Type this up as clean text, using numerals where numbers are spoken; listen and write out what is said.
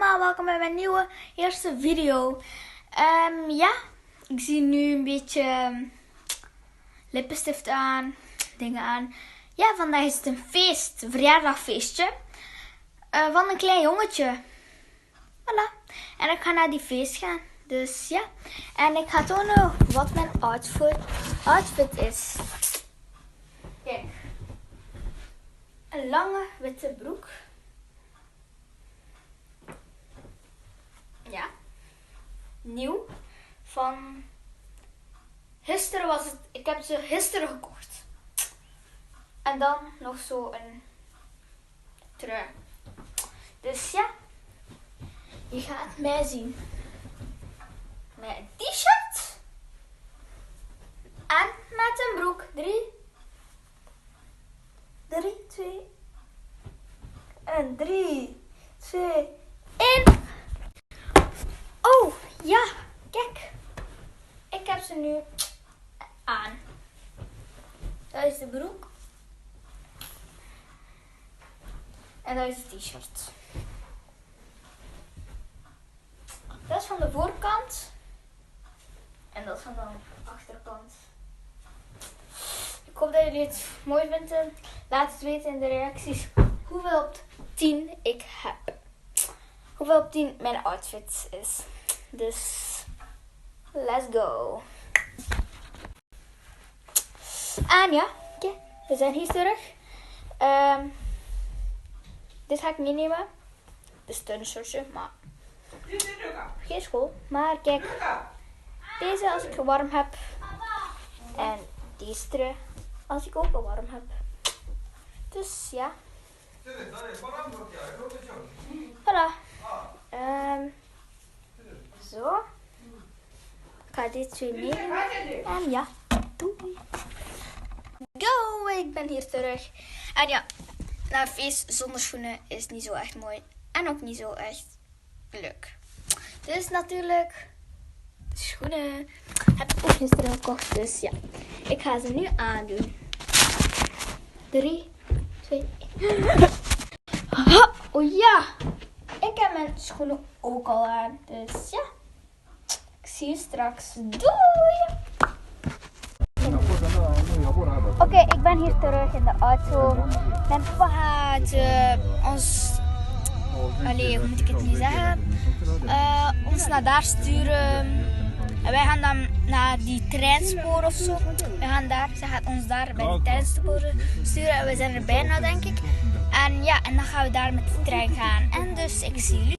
allemaal, welkom bij mijn nieuwe eerste video. Ja, ik zie nu een beetje lippenstift aan, dingen aan. Ja, vandaag is het een feest, een verjaardagfeestje van een klein jongetje. Voilà. En ik ga naar die feest gaan. Dus ja. En ik ga tonen wat mijn outfit is. Kijk. Een lange witte broek. Ja. Nieuw. Van gisteren was het. Ik heb ze gisteren gekocht. En dan nog zo een trui. Dus ja. Je gaat mij zien. Met een t-shirt. En met een broek. 3, 2, 1. Oh, ja. Kijk. Ik heb ze nu aan. Dat is de broek. En dat is het t-shirt. Dat is van de voorkant. En dat is van de achterkant. Ik hoop dat jullie het mooi vinden. Laat het weten in de reacties hoeveel op 10 ik heb. Hoeveel op 10 mijn outfit is. Dus, let's go. En ja, okay, we zijn hier terug. Dit ga ik meenemen. Dit is een shortje, maar geen school. Maar kijk, deze als ik warm heb. En deze trui als ik ook warm heb. Dus ja. Voilà. Zo. Ik ga dit twee meenemen. En ja, doei. Go, ik ben hier terug. En ja, naar een feest zonder schoenen is niet zo echt mooi. En ook niet zo echt leuk. Dus natuurlijk, de schoenen heb ik ook gisteren gekocht. Dus ja, ik ga ze nu aandoen. 3, 2, 1. Oh ja, ik heb mijn schoenen ook al aan. Dus ja, ik zie je straks. Doei! Oké, ik ben hier terug in de auto. Mijn papa gaat ons, hoe moet ik het nu zeggen, ons naar daar sturen. En wij gaan dan naar die treinspoor of zo. We gaan daar, ze gaat ons daar bij die treinsporen sturen. En we zijn er bijna, denk ik. En ja, en dan gaan we daar met de trein gaan. En dus, ik zie jullie.